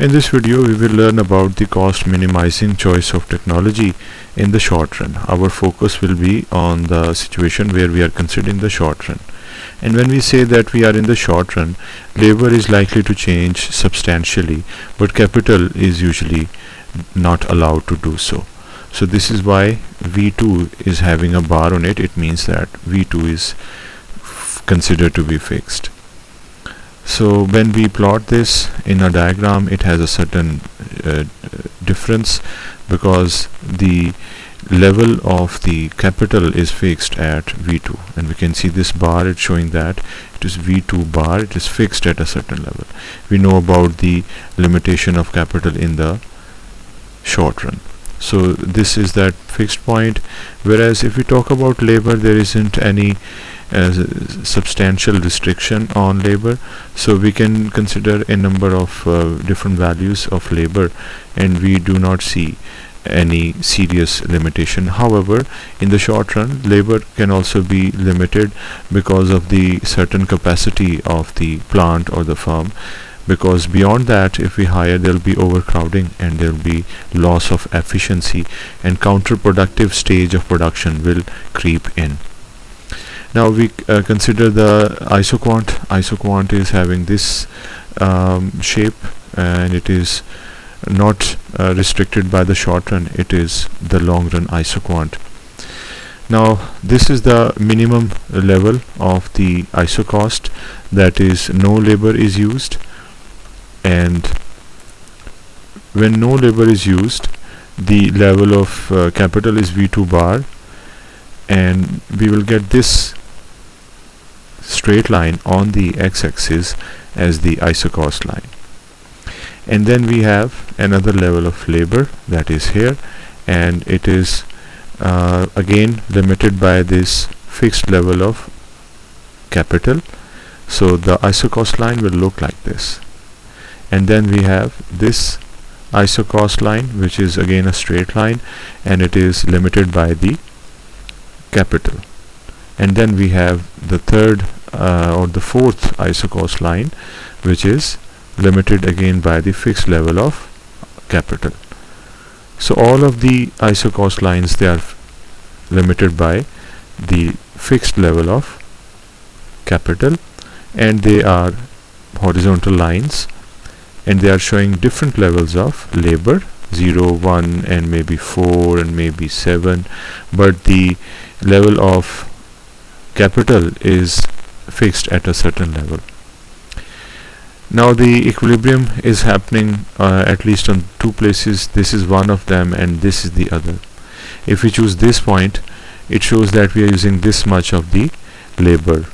In this video, we will learn about the cost minimizing choice of technology in the short run. Our focus will be on the situation where we are considering the short run. And when we say that we are in the short run, labor is likely to change substantially, but capital is usually not allowed to do so. So this is why V2 is having a bar on it. It means that V2 is considered to be fixed. So when we plot this in a diagram, it has a certain difference because the level of the capital is fixed at V2, and we can see this bar, it's showing that it is V2 bar, it is fixed at a certain level. We know about the limitation of capital in the short run. So this is that fixed point, whereas if we talk about labor, there isn't any substantial restriction on labor, so we can consider a number of different values of labor and we do not see any serious limitation. However, in the short run, labor can also be limited because of the certain capacity of the plant or the firm, because beyond that, if we hire, there will be overcrowding and there will be loss of efficiency and counterproductive stage of production will creep in. Now we consider the isoquant. Isoquant is having this shape, and it is not restricted by the short run, it is the long run isoquant. Now this is the minimum level of the isocost, that is no labor is used, and when no labor is used, the level of capital is V2 bar, and we will get this straight line on the x-axis as the isocost line. And then we have another level of labor that is here, and it is again limited by this fixed level of capital. So the isocost line will look like this, and then we have this isocost line, which is again a straight line, and it is limited by the capital. And then we have the third or the fourth isocost line, which is limited again by the fixed level of capital. So all of the isocost lines, they are limited by the fixed level of capital, and they are horizontal lines, and they are showing different levels of labor, 0, 1 and maybe 4 and maybe 7, but the level of capital is fixed at a certain level. Now the equilibrium is happening at least on two places. This is one of them and this is the other. If we choose this point, it shows that we are using this much of the labor,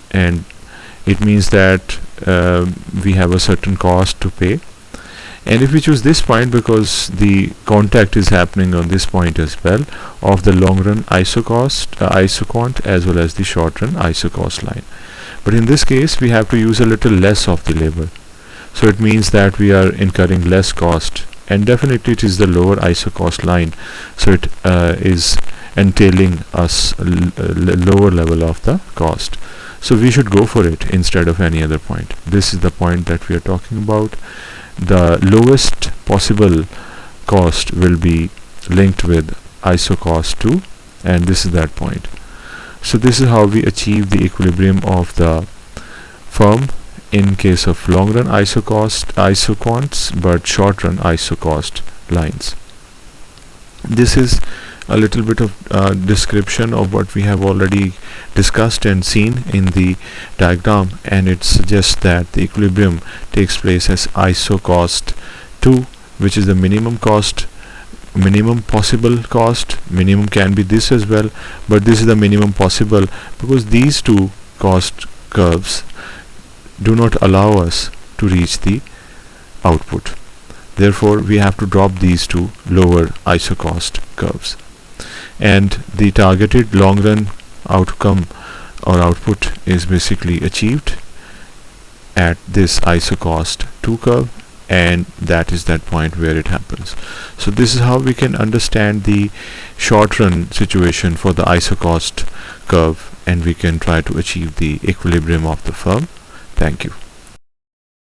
and it means that we have a certain cost to pay. And if we choose this point, because the contact is happening on this point as well of the long run isoquant as well as the short run isocost line, but in this case we have to use a little less of the labor, so it means that we are incurring less cost, and definitely it is the lower isocost line, so it is entailing us a lower level of the cost, so we should go for it instead of any other point. This is the point that we are talking about. The lowest possible cost will be linked with isocost 2, and this is that point. So this is how we achieve the equilibrium of the firm in case of long run isoquants but short run isocost lines. This is a little bit of description of what we have already discussed and seen in the diagram, and it suggests that the equilibrium takes place as isocost 2, which is the minimum cost, minimum possible cost. Minimum can be this as well, but this is the minimum possible because these two cost curves do not allow us to reach the output. Therefore we have to drop these two lower isocost curves, and the targeted long run outcome or output is basically achieved at this isocost 2 curve, and that is that point where it happens. So this is how we can understand the short run situation for the isocost curve, and we can try to achieve the equilibrium of the firm. Thank you.